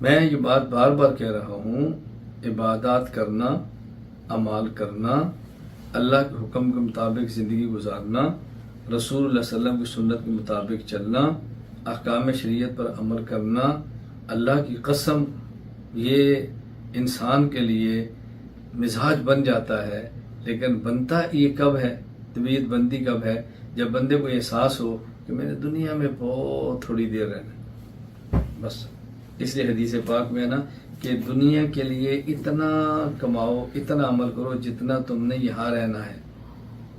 میں یہ بات بار بار کہہ رہا ہوں، عبادات کرنا، اعمال کرنا، اللہ کے حکم کے مطابق زندگی گزارنا، رسول اللہ صلی اللہ علیہ وسلم کی سنت کے مطابق چلنا، احکام شریعت پر عمل کرنا، اللہ کی قسم یہ انسان کے لیے مزاج بن جاتا ہے۔ لیکن بنتا یہ کب ہے، طبیعت بندی کب ہے؟ جب بندے کو احساس ہو کہ میں نے دنیا میں بہت تھوڑی دیر رہنا ہے، بس۔ اس لیے حدیث پاک میں ہے نا کہ دنیا کے لیے اتنا کماؤ، اتنا عمل کرو جتنا تم نے یہاں رہنا ہے،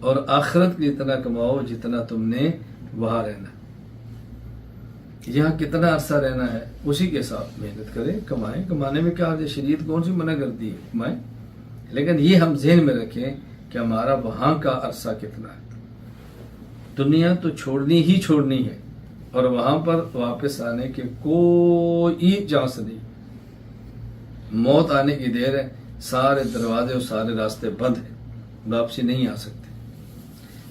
اور آخرت کے اتنا کماؤ جتنا تم نے وہاں رہنا ہے۔ یہاں کتنا عرصہ رہنا ہے اسی کے ساتھ محنت کریں، کمائیں۔ کمانے میں کیا حرج ہے؟ شریعت کون سی منع کرتی ہے؟ کمائیں، لیکن یہ ہم ذہن میں رکھیں کہ ہمارا وہاں کا عرصہ کتنا ہے۔ دنیا تو چھوڑنی ہی چھوڑنی ہے، اور وہاں پر واپس آنے کے کوئی چانس نہیں۔ موت آنے کی دیر ہے، سارے دروازے اور سارے راستے بند ہیں، واپسی نہیں آ سکتے۔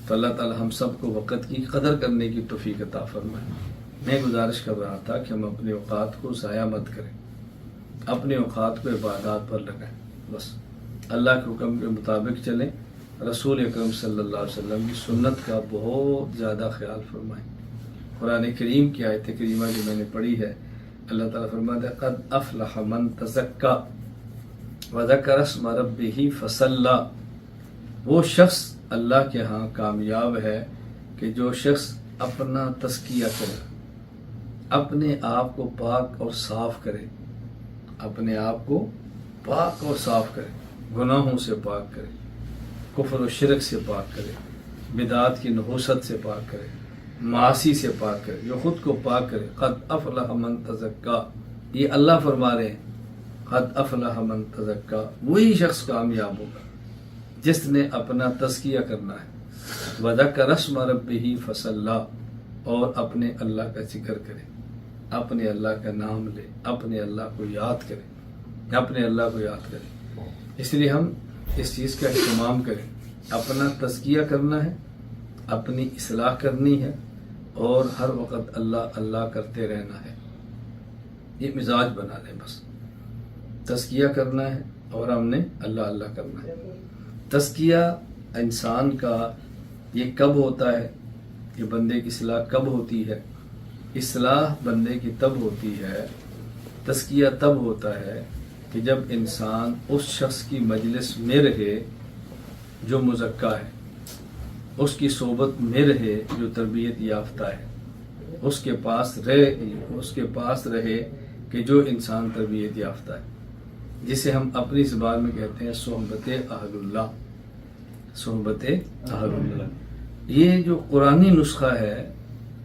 تو اللہ تعالی ہم سب کو وقت کی قدر کرنے کی توفیق عطا فرمائے۔ میں گزارش کر رہا تھا کہ ہم اپنے اوقات کو ضائع مت کریں، اپنے اوقات کو عبادات پر لگائیں، بس اللہ کے حکم کے مطابق چلیں، رسول اکرم صلی اللہ علیہ وسلم کی سنت کا بہت زیادہ خیال فرمائیں۔ قرآن کریم کی آیت کریمہ جو میں نے پڑھی ہے، اللہ تعالیٰ فرماتا ہے قد افلح من تزکا وذکر اسم ربہ فصلی۔ وہ شخص اللہ کے ہاں کامیاب ہے کہ جو شخص اپنا تزکیہ کرے، اپنے آپ کو پاک اور صاف کرے، اپنے آپ کو پاک اور صاف کرے، گناہوں سے پاک کرے، کفر و شرک سے پاک کرے، بدعات کی نحوست سے پاک کرے، معاصی سے پاک کرے، جو خود کو پاک کرے۔ قد افلح من تزکا، یہ اللہ فرما رہے ہیں، قد افلح من تزکا، وہی شخص کامیاب ہوگا جس نے اپنا تزکیہ کرنا ہے، وذکر اسم ربہ فصلی، اور اپنے اللہ کا ذکر کرے، اپنے اللہ کا نام لے، اپنے اللہ کو یاد کرے، اپنے اللہ کو یاد کرے۔ اس لیے ہم اس چیز کا اہتمام کریں، اپنا تزکیہ کرنا ہے، اپنی اصلاح کرنی ہے، اور ہر وقت اللہ اللہ کرتے رہنا ہے۔ یہ مزاج بنا لیں، بس تزکیہ کرنا ہے اور ہم نے اللہ اللہ کرنا ہے۔ تزکیہ انسان کا یہ کب ہوتا ہے، یہ بندے کی اصلاح کب ہوتی ہے؟ اصلاح بندے کی تب ہوتی ہے، تزکیہ تب ہوتا ہے کہ جب انسان اس شخص کی مجلس میں رہے جو مزکا ہے، اس کی صحبت میں رہے جو تربیت یافتہ ہے، اس کے پاس رہے کہ جو انسان تربیت یافتہ ہے، جسے ہم اپنی زبان میں کہتے ہیں صحبت اہل اللہ، صحبت اہل اللہ۔ یہ جو قرآنی نسخہ ہے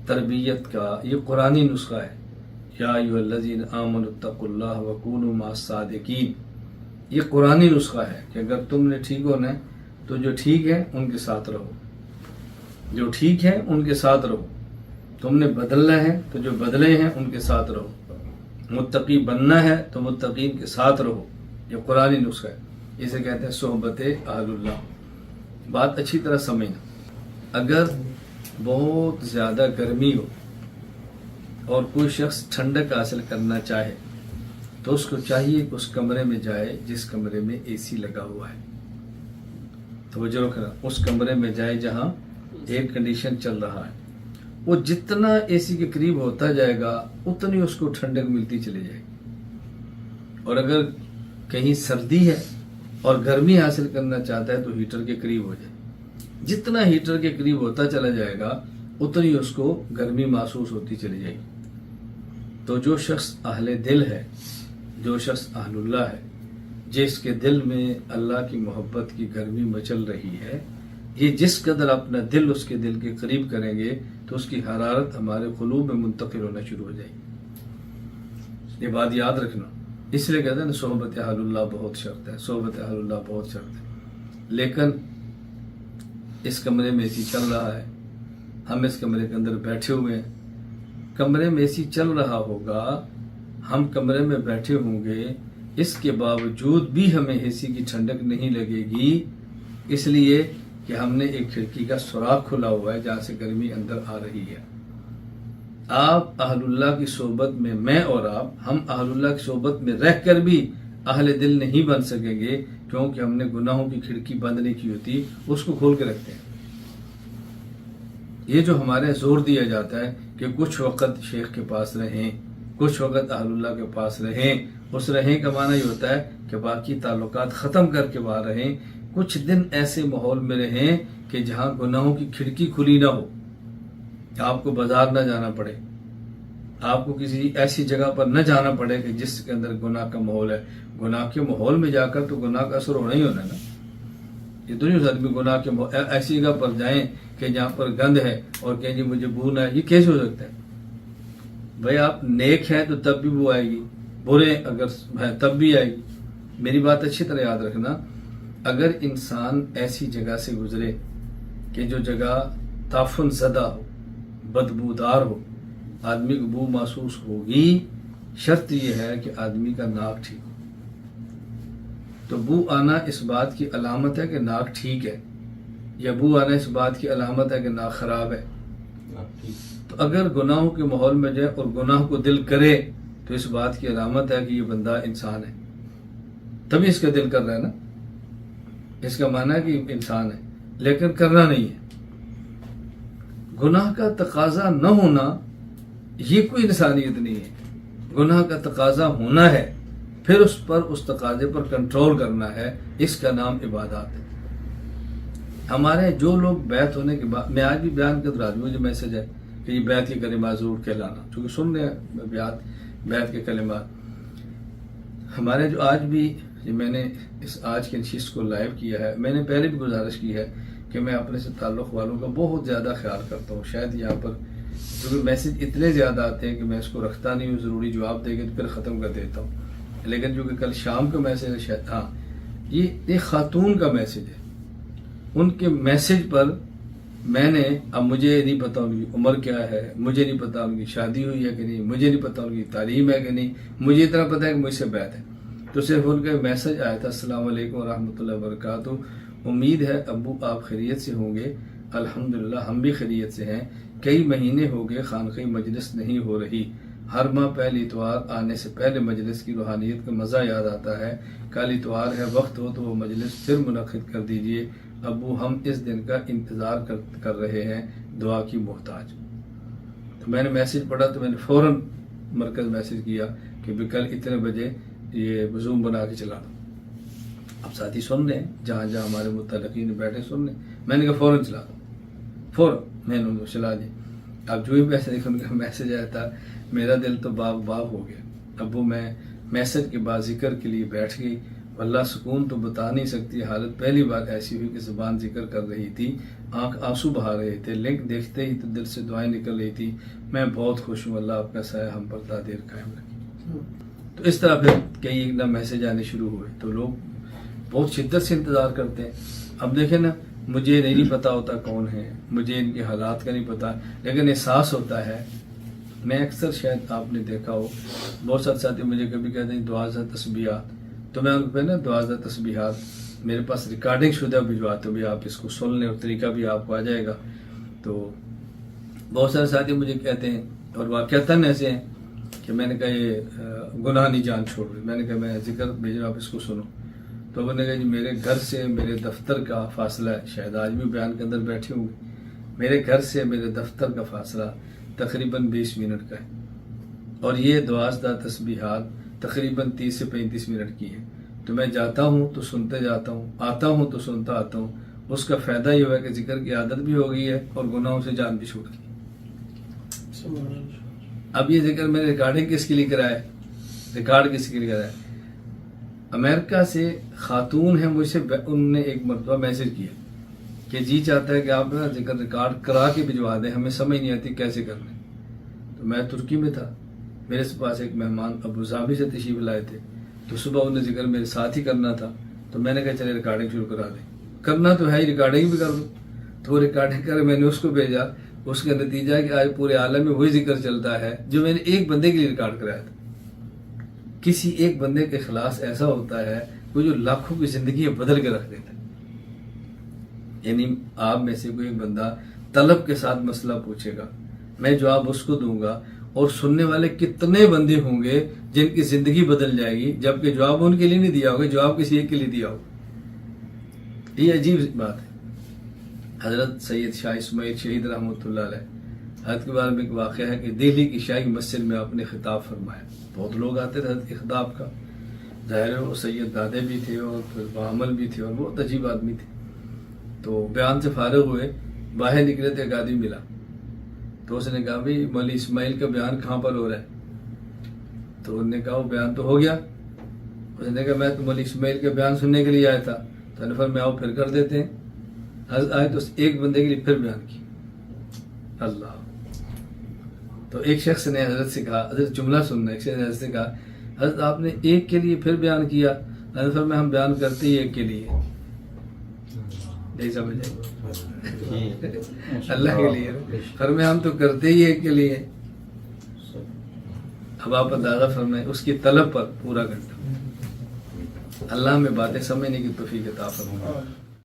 تربیت کا، یہ قرآنی نسخہ ہے، یا ایھا الذین آمنوا اتقوا اللہ وکونوا مع الصادقین۔ یہ قرآنی نسخہ ہے کہ اگر تم نے ٹھیک ہونا ہے تو جو ٹھیک ہے ان کے ساتھ رہو، جو ٹھیک ہے ان کے ساتھ رہو، تم نے بدلنا ہے تو جو بدلے ہیں ان کے ساتھ رہو، متقی بننا ہے تو متقین کے ساتھ رہو۔ یہ قرآنی نسخہ ہے، اسے کہتے ہیں صحبت اہل اللہ۔ بات اچھی طرح سمجھنا، اگر بہت زیادہ گرمی ہو اور کوئی شخص ٹھنڈک حاصل کرنا چاہے تو اس کو چاہیے کہ اس کمرے میں جائے جس کمرے میں اے سی لگا ہوا ہے۔ توجہ رکھنا، اس کمرے میں جائے جہاں ایئر کنڈیشن چل رہا ہے۔ وہ جتنا اے سی کے قریب ہوتا جائے گا اتنی اس کو ٹھنڈک ملتی چلی جائے گی۔ اور اگر کہیں سردی ہے اور گرمی حاصل کرنا چاہتا ہے تو ہیٹر کے قریب ہو جائے، جتنا ہیٹر کے قریب ہوتا چلا جائے گا اتنی اس کو گرمی محسوس ہوتی چلی جائے گی۔ تو جو شخص اہل دل ہے، جو شخص اہل اللہ ہے، جس کے دل میں اللہ کی محبت کی گرمی مچل رہی ہے، یہ جس قدر اپنا دل اس کے دل کے قریب کریں گے تو اس کی حرارت ہمارے قلوب میں منتقل ہونا شروع ہو جائے گی۔ یہ بات یاد رکھنا، اس لیے کہتے ہیں نا صحبت اہل اللہ بہت شرط ہے، صحبت اہل اللہ بہت شرط ہے۔ لیکن اس کمرے میں اے سی چل رہا ہے، ہم اس کمرے کے اندر بیٹھے ہوئے ہیں، کمرے میں اے سی چل رہا ہوگا، ہم کمرے میں بیٹھے ہوں گے، اس کے باوجود بھی ہمیں اے سی کی ٹھنڈک نہیں لگے گی، اس لیے کہ ہم نے ایک کھڑکی کا سوراخ کھلا ہوا ہے جہاں سے گرمی اندر آ رہی ہے۔ آپ اہل اللہ کی صحبت میں، میں اور آپ، ہم اہل اللہ کی صحبت میں رہ کر بھی اہل دل نہیں بن سکیں گے، کیونکہ ہم نے گناہوں کی کھڑکی بند نہیں کی ہوتی، اس کو کھول کے رکھتے ہیں۔ یہ جو ہمارے زور دیا جاتا ہے کہ کچھ وقت شیخ کے پاس رہیں، کچھ وقت اہل اللہ کے پاس رہیں، اس رہیں کا معنی یہ ہوتا ہے کہ باقی تعلقات ختم کر کے وہاں رہیں، کچھ دن ایسے ماحول میں رہیں کہ جہاں گناہوں کی کھڑکی کھلی نہ ہو، آپ کو بازار نہ جانا پڑے، آپ کو کسی ایسی جگہ پر نہ جانا پڑے کہ جس کے اندر گناہ کا ماحول ہے۔ گناہ کے ماحول میں جا کر تو گناہ کا اثر ہونا ہی ہونا ہے نا۔ یہ تو نہیں آدمی گناہ کے ایسی جگہ پر جائیں کہ جہاں پر گند ہے اور کہیں جی مجھے بو نہ ہے، یہ کیسے ہو سکتا ہے؟ بھائی آپ نیک ہیں تو تب بھی بو آئے گی، برے اگر ہیں تب بھی آئے گی۔ میری بات اچھی طرح یاد رکھنا، اگر انسان ایسی جگہ سے گزرے کہ جو جگہ تعفن زدہ ہو، بدبودار ہو، آدمی کو بو محسوس ہوگی، شرط یہ ہے کہ آدمی کا ناک ٹھیک ہو۔ تو بو آنا اس بات کی علامت ہے کہ ناک ٹھیک ہے، یا بو آنا اس بات کی علامت ہے کہ ناک خراب ہے؟ تو اگر گناہوں کے ماحول میں جائے اور گناہ کو دل کرے تو اس بات کی علامت ہے کہ یہ بندہ انسان ہے، تبھی اس کا دل کر رہا ہے نا، اس کا معنی ہے کہ انسان ہے، لیکن کرنا نہیں ہے۔ گناہ کا تقاضا نہ ہونا یہ کوئی انسانیت نہیں ہے، گناہ کا تقاضا ہونا ہے، پھر اس پر اس تقاضے پر کنٹرول کرنا ہے، اس کا نام عبادات ہے۔ ہمارے جو لوگ بیعت ہونے کے بعد، میں آج بھی بیان کر رہا ہوں، مجھے میسج ہے کہ یہ بیعت کے کلمات ضرور کہلانا، چونکہ سن رہے ہیں بیعت کے کلمات ہمارے جو آج بھی، میں نے اس آج کی نشست کو لائیو کیا ہے، میں نے پہلے بھی گزارش کی ہے کہ میں اپنے سے تعلق والوں کا بہت زیادہ خیال کرتا ہوں۔ شاید یہاں پر کیونکہ میسج اتنے زیادہ آتے ہیں کہ میں اس کو رکھتا نہیں ہوں، ضروری جواب دے کے پھر ختم کر دیتا ہوں، لیکن جو کہ کل شام کا میسج ہے، شاید ہاں یہ ایک خاتون کا میسج ہے، ان کے میسج پر میں نے، اب مجھے نہیں پتا ان کی عمر کیا ہے، مجھے نہیں پتا ان کی شادی ہوئی ہے کہ نہیں، مجھے نہیں پتا ان کی تعلیم ہے کہ نہیں، مجھے اتنا پتا ہے کہ مجھ سے بیعت ہے۔ تو صرف ان کا میسج آیا تھا، السلام علیکم ورحمۃ اللہ وبرکاتہ، امید ہے ابو آپ خیریت سے ہوں گے، الحمدللہ ہم بھی خیریت سے ہیں، کئی مہینے ہو گئے خانقاہ مجلس نہیں ہو رہی، ہر ماہ پہلی اتوار آنے سے پہلے مجلس کی روحانیت کا مزہ یاد آتا ہے، کل اتوار ہے، وقت ہو تو وہ مجلس پھر منعقد کر دیجئے، ابو ہم اس دن کا انتظار کر رہے ہیں، دعا کی محتاج۔ تو میں نے میسج پڑھا تو میں نے فوراً مرکز میسج کیا کہ بھی کل اتنے بجے یہ زوم بنا کے چلا دو۔ اب ساتھی سن رہے ہیں، جہاں جہاں ہمارے متعلقین بیٹھے سن رہے ہیں، میں نے کہا فوراً چلا دو، فوراً میں نے ان کو چلا دی۔ اب جو ہی ان کا میسج آیا تھا، میرا دل تو باغ ہو گیا۔ ابو میں میسج کے بعد ذکر کے لیے بیٹھ گئی، اللہ سکون تو بتا نہیں سکتی، حالت پہلی بار ایسی ہوئی کہ زبان ذکر کر رہی تھی، آنکھ آنسو بہا رہے تھے، لنک دیکھتے ہی تو دل سے دعائیں نکل رہی تھی، میں بہت خوش ہوں، اللہ آپ کا سایہ ہم پر تا دیر قائم رکھے۔ تو اس طرح پھر کئی ایک نہ میسج آنے شروع ہوئے، تو لوگ بہت شدت سے انتظار کرتے ہیں۔ اب دیکھیں نا، مجھے نہیں پتا ہوتا کون ہے، مجھے ان کے حالات کا نہیں پتا، لیکن احساس ہوتا ہے۔ میں اکثر، شاید آپ نے دیکھا ہو، بہت سارے ساتھی مجھے کبھی کہتے ہیں دعا زد تسبیحات، تو میں ان کو نا دعا زد تسبیحات میرے پاس ریکارڈنگ شدہ بھجواتے ہوں، بھی آپ اس کو سن لیں اور طریقہ بھی آپ کو آ جائے گا۔ تو بہت سارے ساتھی مجھے کہتے ہیں، اور واقعتاً ایسے ہیں کہ میں نے کہا یہ گناہ نہیں جان چھوڑ رہی، میں نے کہا میں ذکر بھیج رہا ہوں، آپ اس کو سنو۔ تو انہوں نے کہا جی میرے گھر سے میرے دفتر کا فاصلہ ہے، شاید آج بھی بیان کے اندر بیٹھے ہوں گے، میرے گھر سے میرے دفتر کا فاصلہ تقریباً 20 منٹ کا ہے، اور یہ دعا تسبیحات تقریباً 30 سے 35 منٹ کی ہے۔ تو میں جاتا ہوں تو سنتے جاتا ہوں، آتا ہوں تو سنتا آتا ہوں، اس کا فائدہ یہ ہوا کہ ذکر کی عادت بھی ہو گئی ہے اور گناہوں سے جان بھی چھوٹ گئی۔ اب یہ ذکر میں نے ریکارڈنگ کس کے لیے کرایا، ریکارڈ کس کے لیے کرایا؟ امریکہ سے خاتون ہیں، مجھ سے انہوں نے ایک مرتبہ میسج کیا کہ جی چاہتا ہے کہ آپ نا ذکر ریکارڈ کرا کے بھجوا دیں، ہمیں سمجھ نہیں آتی کیسے کرنا ہے۔ تو میں ترکی میں تھا، میرے پاس ایک مہمان ابو ظبی سے تشریف لائے تھے، تو صبح انہیں ذکر میرے ساتھ ہی کرنا تھا، تو میں نے کہا چلے ریکارڈنگ شروع کرا دیں، کرنا تو ہے ہی، ریکارڈنگ بھی کر دوں۔ تو وہ ریکارڈنگ کر میں نے اس کو بھیجا، اس کا نتیجہ ہے کہ آج پورے عالم میں وہی ذکر چلتا ہے جو میں نے ایک بندے کے لیے ریکارڈ کرایا تھا۔ کسی ایک بندے کے اخلاص ایسا ہوتا ہے وہ جو لاکھوں کی زندگی بدل کے رکھ دیتا ہے۔ یعنی آپ میں سے کوئی ایک بندہ طلب کے ساتھ مسئلہ پوچھے گا، میں جواب اس کو دوں گا، اور سننے والے کتنے بندے ہوں گے جن کی زندگی بدل جائے گی، جبکہ جواب ان کے لیے نہیں دیا ہوگا، جواب کسی ایک کے لیے دیا ہوگا۔ یہ عجیب بات ہے۔ حضرت سید شاہ اسماعیل شہید رحمۃ اللہ علیہ، حضرت کے بارے میں ایک واقعہ ہے کہ دہلی کی شاہی مسجد میں آپ نے خطاب فرمایا، بہت لوگ آتے تھے حضرت کے خطاب کا، ظاہر ہے وہ سید دادے بھی تھے اور پھر بعمل بھی تھے اور بہت عجیب آدمی تھے۔ تو بیان سے فارغ ہوئے، باہر نکلے تو ایک آدمی ملا، تو اس نے کہا بھائی مولوی اسماعیل کا بیان کہاں پر ہو رہا ہے؟ تو انہوں نے کہا وہ بیان تو ہو گیا۔ اس نے کہا میں تو مولوی اسماعیل کا بیان سننے کے لیے آیا تھا۔ تو نے فرمایا آؤ پھر کر دیتے ہیں۔ حضرت آئے تو ایک بندے کے لیے پھر بیان کی، اللہ۔ تو ایک شخص نے حضرت سے کہا، حضرت جملہ سننا، ایک شخص نے حضرت سے کہا حضرت آپ نے ایک کے لیے پھر بیان کیا؟ حضرت فرمایا ہم بیان کرتے ہی ایک کے لیے، نہیں سمجھے؟ اللہ کے لیے فرمایا ہم تو کرتے ہی ایک کے لیے۔ اب آپ اندازہ فرمائیں اس کی طلب پر پورا گھنٹہ۔ اللہ میں باتیں سمجھنے کی توفیق عطا فرمائے۔